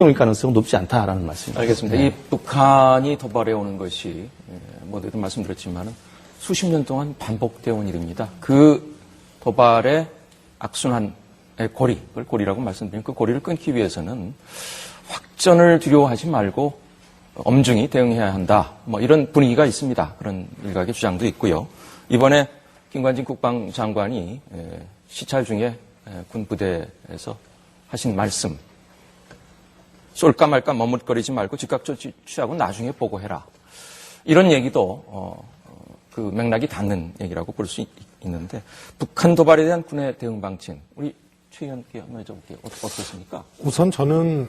올 가능성은 높지 않다라는 말씀입니다. 알겠습니다. 네. 이 북한이 도발해 오는 것이 뭐든 말씀드렸지만은 수십 년 동안 반복되어 온 일입니다. 그 도발의 악순환의 그걸 고리라고 말씀드린 그 고리를 끊기 위해서는 확전을 두려워하지 말고 엄중히 대응해야 한다. 뭐 이런 분위기가 있습니다. 그런 일각의 주장도 있고요. 이번에 김관진 국방장관이 시찰 중에 군 부대에서 하신 말씀, 쏠까 말까 머뭇거리지 말고 즉각 조치 취하고 나중에 보고해라. 이런 얘기도 그 맥락이 닿는 얘기라고 볼 수 있는데, 북한 도발에 대한 군의 대응 방침, 우리 최 의원께 한번 여쭤볼게요. 어떻습니까? 우선 저는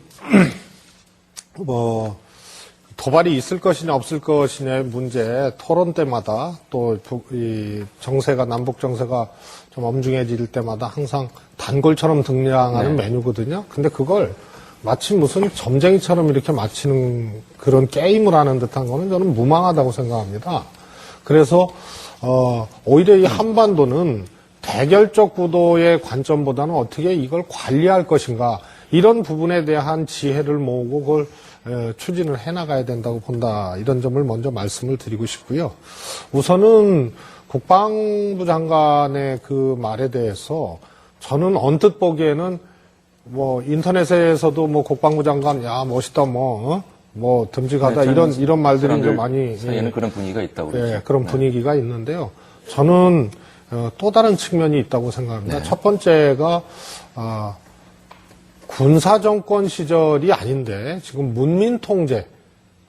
도발이 있을 것이냐 없을 것이냐의 문제 토론 때마다 또 이 정세가 남북 정세가 좀 엄중해질 때마다 항상 단골처럼 등장하는 메뉴거든요. 근데 그걸 마치 무슨 점쟁이처럼 이렇게 마치는 그런 게임을 하는 듯한 거는 저는 무망하다고 생각합니다. 그래서 오히려 이 한반도는 대결적 구도의 관점보다는 어떻게 이걸 관리할 것인가, 이런 부분에 대한 지혜를 모으고 그걸 추진을 해나가야 된다고 본다, 이런 점을 먼저 말씀을 드리고 싶고요. 우선은 국방부 장관의 그 말에 대해서 저는 언뜻 보기에는 인터넷에서도 국방부 장관, 야, 멋있다, 듬직하다, 네, 이런 말들이 좀 많이. 사이에는 그런 분위기가 있다고 그러죠. 네, 그런 분위기가 있는데요. 저는 또 다른 측면이 있다고 생각합니다. 첫 번째가, 군사정권 시절이 아닌데, 지금 문민통제,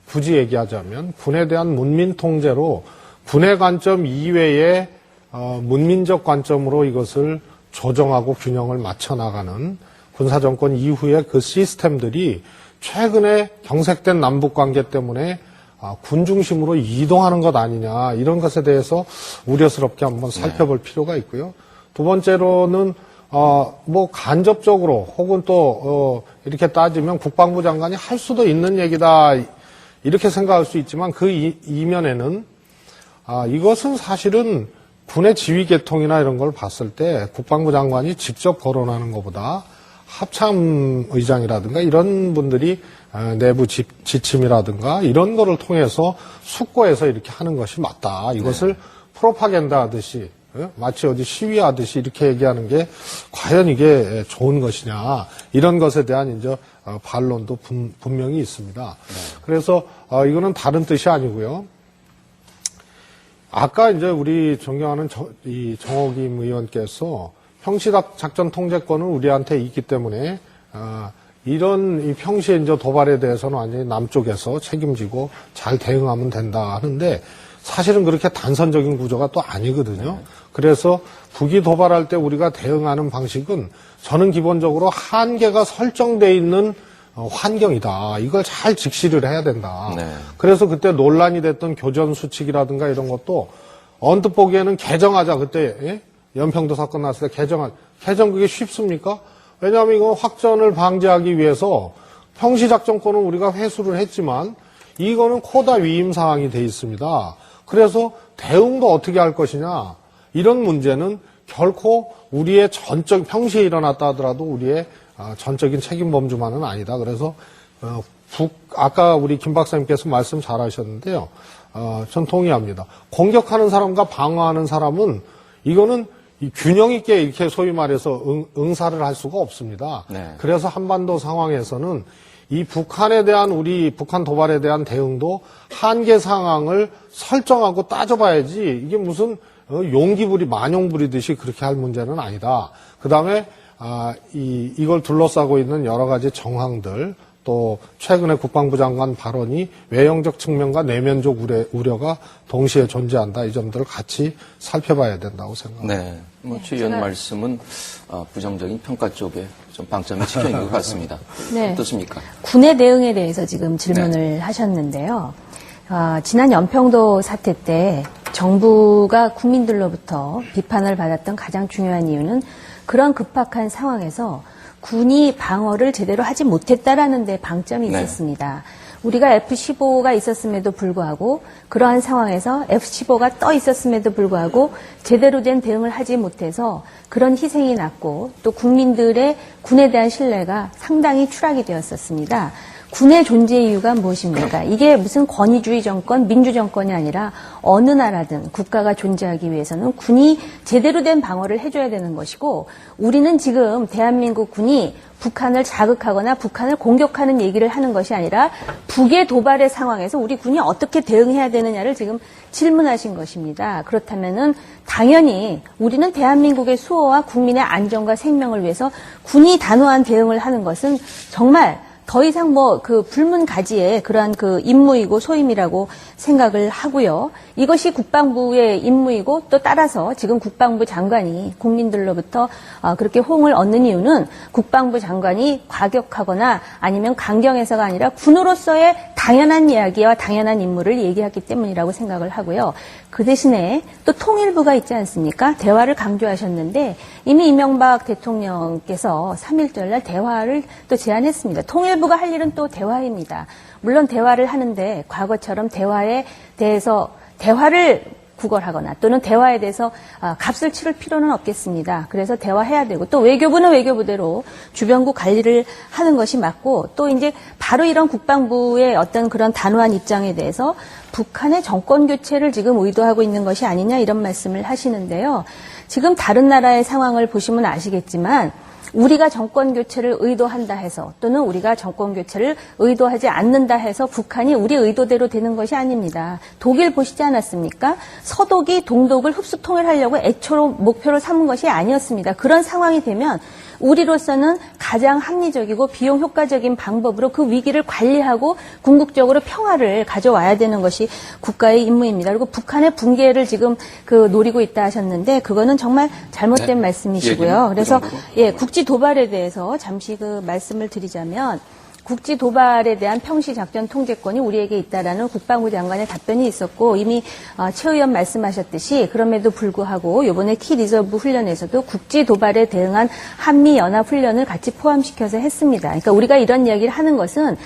굳이 얘기하자면, 군에 대한 문민통제로 군의 관점 이외에, 문민적 관점으로 이것을 조정하고 균형을 맞춰나가는 군사정권 이후의 그 시스템들이 최근에 경색된 남북관계 때문에 군 중심으로 이동하는 것 아니냐, 이런 것에 대해서 우려스럽게 한번 살펴볼 필요가 있고요. 두 번째로는 간접적으로 혹은 또 이렇게 따지면 국방부 장관이 할 수도 있는 얘기다, 이렇게 생각할 수 있지만 그 이면에는 이것은 사실은 군의 지휘 계통이나 이런 걸 봤을 때 국방부 장관이 직접 거론하는 것보다 합참의장이라든가 이런 분들이 내부 지침이라든가 이런 거를 통해서 숙고해서 이렇게 하는 것이 맞다. 이것을 프로파간다 하듯이, 마치 어디 시위하듯이 이렇게 얘기하는 게 과연 이게 좋은 것이냐, 이런 것에 대한 이제 반론도 분명히 있습니다. 그래서 이거는 다른 뜻이 아니고요. 아까 이제 우리 존경하는 정호김 의원께서 평시작전 통제권은 우리한테 있기 때문에 이런 이 평시에 이제 도발에 대해서는 완전히 남쪽에서 책임지고 잘 대응하면 된다 하는데, 사실은 그렇게 단선적인 구조가 또 아니거든요. 그래서 북이 도발할 때 우리가 대응하는 방식은 저는 기본적으로 한계가 설정돼 있는 환경이다. 이걸 잘 직시를 해야 된다. 그래서 그때 논란이 됐던 교전 수칙이라든가 이런 것도 언뜻 보기에는 개정하자, 그때 연평도 사건 났을 때 개정 그게 쉽습니까? 왜냐하면 이건 확전을 방지하기 위해서 평시작전권은 우리가 회수를 했지만 이거는 코다 위임 사항이 돼 있습니다. 그래서 대응도 어떻게 할 것이냐, 이런 문제는 결코 우리의 평시에 일어났다 하더라도 우리의 전적인 책임 범주만은 아니다. 그래서 아까 우리 김 박사님께서 말씀 잘하셨는데요. 전 동의합니다. 공격하는 사람과 방어하는 사람은 이거는 균형 있게 이렇게 소위 말해서 응사를 할 수가 없습니다. 그래서 한반도 상황에서는 이 북한에 대한 북한 도발에 대한 대응도 한계 상황을 설정하고 따져봐야지, 이게 무슨 용기부리 만용 부리듯이 그렇게 할 문제는 아니다. 그다음에 이걸 둘러싸고 있는 여러 가지 정황들, 또 최근에 국방부 장관 발언이 외형적 측면과 내면적 우려가 동시에 존재한다, 이 점들을 같이 살펴봐야 된다고 생각합니다. 최 의원 말씀은 부정적인 평가 쪽에 좀 방점이 찍혀 있는 것 같습니다. 어떻습니까? 군의 대응에 대해서 지금 질문을 하셨는데요. 지난 연평도 사태 때 정부가 국민들로부터 비판을 받았던 가장 중요한 이유는 그런 급박한 상황에서 군이 방어를 제대로 하지 못했다라는 데 방점이 있었습니다. 우리가 F-15가 있었음에도 불구하고 그러한 상황에서 F-15가 떠 있었음에도 불구하고 제대로 된 대응을 하지 못해서 그런 희생이 났고 또 국민들의 군에 대한 신뢰가 상당히 추락이 되었었습니다. 군의 존재 이유가 무엇입니까? 이게 무슨 권위주의 정권, 민주 정권이 아니라 어느 나라든 국가가 존재하기 위해서는 군이 제대로 된 방어를 해줘야 되는 것이고 우리는 지금 대한민국 군이 북한을 자극하거나 북한을 공격하는 얘기를 하는 것이 아니라 북의 도발의 상황에서 우리 군이 어떻게 대응해야 되느냐를 지금 질문하신 것입니다. 그렇다면은 당연히 우리는 대한민국의 수호와 국민의 안전과 생명을 위해서 군이 단호한 대응을 하는 것은 정말 더 이상 그 불문가지의 그러한 그 임무이고 소임이라고 생각을 하고요. 이것이 국방부의 임무이고 또 따라서 지금 국방부 장관이 국민들로부터 그렇게 호응을 얻는 이유는 국방부 장관이 과격하거나 아니면 강경해서가 아니라 군으로서의 당연한 이야기와 당연한 임무를 얘기했기 때문이라고 생각을 하고요. 그 대신에 또 통일부가 있지 않습니까? 대화를 강조하셨는데 이미 이명박 대통령께서 3.1절 날 대화를 또 제안했습니다. 통일부가 할 일은 또 대화입니다. 물론 대화를 하는데 과거처럼 대화에 대해서 대화를 구걸하거나 또는 대화에 대해서 값을 치를 필요는 없겠습니다. 그래서 대화해야 되고 또 외교부는 외교부대로 주변국 관리를 하는 것이 맞고 또 이제 바로 이런 국방부의 어떤 그런 단호한 입장에 대해서 북한의 정권 교체를 지금 의도하고 있는 것이 아니냐 이런 말씀을 하시는데요. 지금 다른 나라의 상황을 보시면 아시겠지만 우리가 정권 교체를 의도한다 해서 또는 우리가 정권 교체를 의도하지 않는다 해서 북한이 우리 의도대로 되는 것이 아닙니다. 독일 보시지 않았습니까? 서독이 동독을 흡수 통일하려고 애초로 목표로 삼은 것이 아니었습니다. 그런 상황이 되면 우리로서는 가장 합리적이고 비용 효과적인 방법으로 그 위기를 관리하고 궁극적으로 평화를 가져와야 되는 것이 국가의 임무입니다. 그리고 북한의 붕괴를 지금 노리고 있다 하셨는데 그거는 정말 잘못된 말씀이시고요. 그래서 국지 도발에 대해서 잠시 말씀을 드리자면 국지 도발에 대한 평시 작전 통제권이 우리에게 있다라는 국방부 장관의 답변이 있었고 이미 최 의원 말씀하셨듯이 그럼에도 불구하고 이번에 키 리저브 훈련에서도 국지 도발에 대응한 한미 연합 훈련을 같이 포함시켜서 했습니다. 그러니까 우리가 이런 이야기를 하는 것은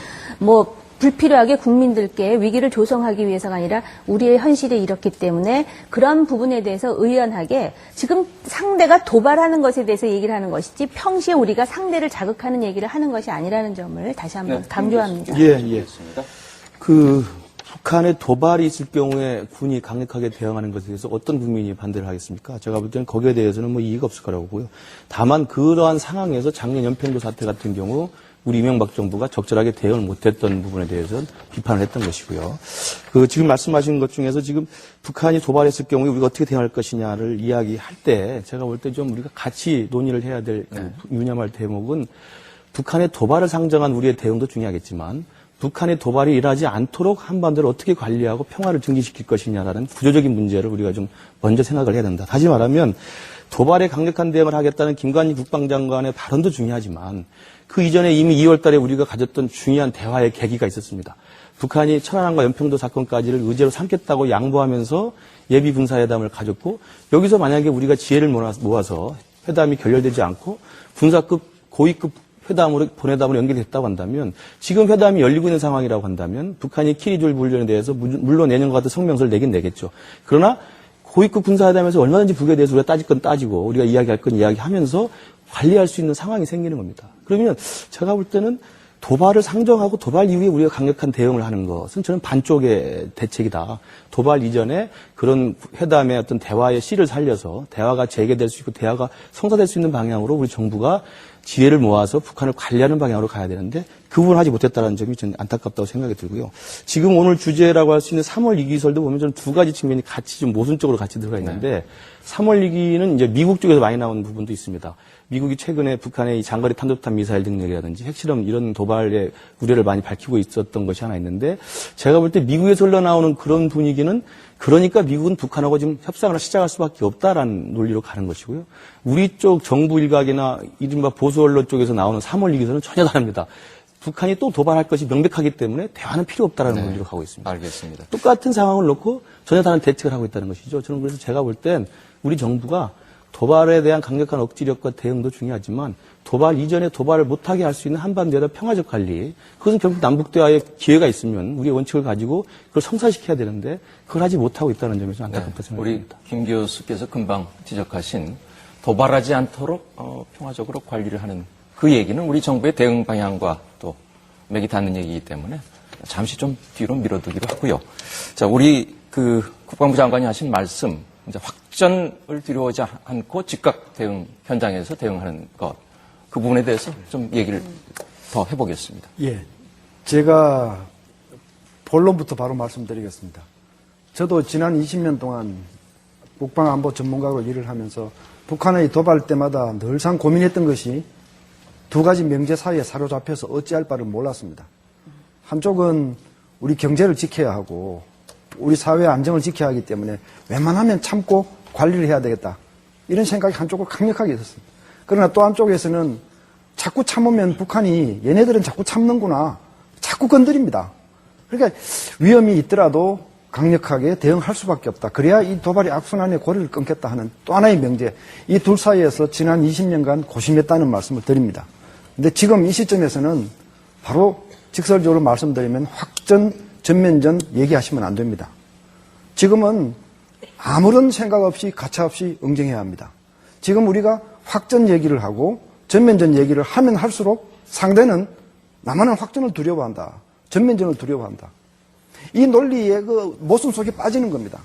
불필요하게 국민들께 위기를 조성하기 위해서가 아니라 우리의 현실이 이렇기 때문에 그런 부분에 대해서 의연하게 지금 상대가 도발하는 것에 대해서 얘기를 하는 것이지 평시에 우리가 상대를 자극하는 얘기를 하는 것이 아니라는 점을 다시 한번 강조합니다. 예. 북한의 도발이 있을 경우에 군이 강력하게 대응하는 것에 대해서 어떤 국민이 반대를 하겠습니까? 제가 볼 때는 거기에 대해서는 이의가 없을 거라고 보고요. 다만 그러한 상황에서 작년 연평도 사태 같은 경우 우리 이명박 정부가 적절하게 대응을 못했던 부분에 대해서는 비판을 했던 것이고요. 지금 말씀하신 것 중에서 지금 북한이 도발했을 경우에 우리가 어떻게 대응할 것이냐를 이야기할 때 제가 볼 때 좀 우리가 같이 논의를 해야 될 유념할 대목은 북한의 도발을 상정한 우리의 대응도 중요하겠지만 북한의 도발이 일하지 않도록 한반도를 어떻게 관리하고 평화를 증진시킬 것이냐라는 구조적인 문제를 우리가 좀 먼저 생각을 해야 된다. 다시 말하면 도발에 강력한 대응을 하겠다는 김관희 국방장관의 발언도 중요하지만 그 이전에 이미 2월 달에 우리가 가졌던 중요한 대화의 계기가 있었습니다. 북한이 천안함과 연평도 사건까지를 의제로 삼겠다고 양보하면서 예비 군사회담을 가졌고 여기서 만약에 우리가 지혜를 모아서 회담이 결렬되지 않고 군사급 고위급 본회담으로 연결됐다고 한다면 지금 회담이 열리고 있는 상황이라고 한다면 북한이 키리졸 훈련에 대해서 물론 내년과 같은 성명서를 내긴 내겠죠. 그러나 고위급 군사회담에서 얼마든지 북에 대해서 우리가 따질 건 따지고 우리가 이야기할 건 이야기하면서 관리할 수 있는 상황이 생기는 겁니다. 그러면 제가 볼 때는 도발을 상정하고 도발 이후에 우리가 강력한 대응을 하는 것은 저는 반쪽의 대책이다. 도발 이전에 그런 회담의 어떤 대화의 씨를 살려서 대화가 재개될 수 있고 대화가 성사될 수 있는 방향으로 우리 정부가 지혜를 모아서 북한을 관리하는 방향으로 가야 되는데 그 부분을 하지 못했다는 점이 저는 안타깝다고 생각이 들고요. 지금 오늘 주제라고 할 수 있는 3월 2기설도 보면 저는 두 가지 측면이 같이 좀 모순적으로 같이 들어가 있는데 3월 2기는 이제 미국 쪽에서 많이 나오는 부분도 있습니다. 미국이 최근에 북한의 장거리 탄도탄 미사일 능력이라든지 핵실험 이런 도발의 우려를 많이 밝히고 있었던 것이 하나 있는데 제가 볼 때 미국에서 흘러나오는 그런 분위기는 그러니까 미국은 북한하고 지금 협상을 시작할 수밖에 없다라는 논리로 가는 것이고요. 우리 쪽 정부 일각이나 이른바 보수 언론 쪽에서 나오는 3월 2기설은 전혀 다릅니다. 북한이 또 도발할 것이 명백하기 때문에 대화는 필요 없다라는 논리로 가고 있습니다. 알겠습니다. 똑같은 상황을 놓고 전혀 다른 대책을 하고 있다는 것이죠. 저는 그래서 제가 볼 땐 우리 정부가 도발에 대한 강력한 억지력과 대응도 중요하지만 도발 이전에 도발을 못하게 할 수 있는 한반도의 평화적 관리, 그것은 결국 남북 대화의 기회가 있으면 우리의 원칙을 가지고 그걸 성사시켜야 되는데 그걸 하지 못하고 있다는 점에서 안타깝다 우리 생각합니다. 김 교수께서 금방 지적하신 도발하지 않도록 평화적으로 관리를 하는 그 얘기는 우리 정부의 대응 방향과 또 맥이 닿는 얘기이기 때문에 잠시 좀 뒤로 밀어두기로 하고요. 자, 우리 그 국방부 장관이 하신 말씀, 이제 확전을 두려워하지 않고 즉각 대응, 현장에서 대응하는 것, 그 부분에 대해서 좀 얘기를 더 해보겠습니다. 예. 제가 본론부터 바로 말씀드리겠습니다. 저도 지난 20년 동안 국방안보 전문가로 일을 하면서 북한의 도발 때마다 늘상 고민했던 것이 두 가지 명제 사이에 사로잡혀서 어찌할 바를 몰랐습니다. 한쪽은 우리 경제를 지켜야 하고 우리 사회의 안정을 지켜야 하기 때문에 웬만하면 참고 관리를 해야 되겠다. 이런 생각이 한쪽으로 강력하게 있었습니다. 그러나 또 한쪽에서는 자꾸 참으면 북한이 얘네들은 자꾸 참는구나. 자꾸 건드립니다. 그러니까 위험이 있더라도 강력하게 대응할 수밖에 없다. 그래야 이 도발이 악순환의 고리를 끊겠다 하는 또 하나의 명제. 이 둘 사이에서 지난 20년간 고심했다는 말씀을 드립니다. 근데 지금 이 시점에서는 바로 직설적으로 말씀드리면 확전, 전면전 얘기하시면 안 됩니다. 지금은 아무런 생각 없이 가차 없이 응징해야 합니다. 지금 우리가 확전 얘기를 하고 전면전 얘기를 하면 할수록 상대는 나만은 확전을 두려워한다. 전면전을 두려워한다. 이 논리의 그 모순 속에 빠지는 겁니다.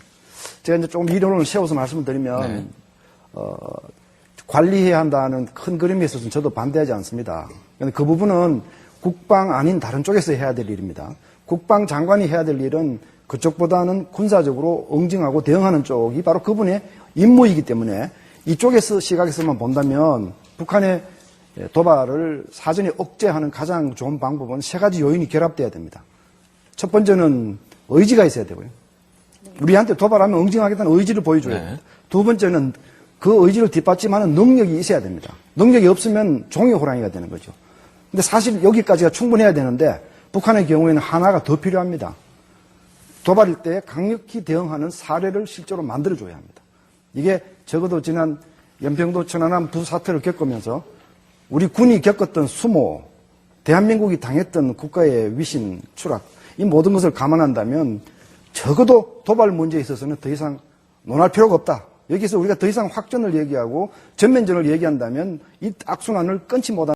제가 이제 조금 이론을 세워서 말씀드리면, 관리해야 한다는 큰 그림에 있어서는 저도 반대하지 않습니다. 그런데 그 부분은 국방 아닌 다른 쪽에서 해야 될 일입니다. 국방 장관이 해야 될 일은 그쪽보다는 군사적으로 응징하고 대응하는 쪽이 바로 그분의 임무이기 때문에 이쪽에서 시각에서만 본다면 북한의 도발을 사전에 억제하는 가장 좋은 방법은 세 가지 요인이 결합돼야 됩니다. 첫 번째는 의지가 있어야 되고요. 우리한테 도발하면 응징하겠다는 의지를 보여줘야 됩니다. 두 번째는 그 의지를 뒷받침하는 능력이 있어야 됩니다. 능력이 없으면 종이 호랑이가 되는 거죠. 근데 사실 여기까지가 충분해야 되는데 북한의 경우에는 하나가 더 필요합니다. 도발일 때 강력히 대응하는 사례를 실제로 만들어줘야 합니다. 이게 적어도 지난 연평도 천안함 두 사태를 겪으면서 우리 군이 겪었던 수모, 대한민국이 당했던 국가의 위신, 추락, 이 모든 것을 감안한다면 적어도 도발 문제에 있어서는 더 이상 논할 필요가 없다. 여기서 우리가 더 이상 확전을 얘기하고 전면전을 얘기한다면 이 악순환을 끊지 못한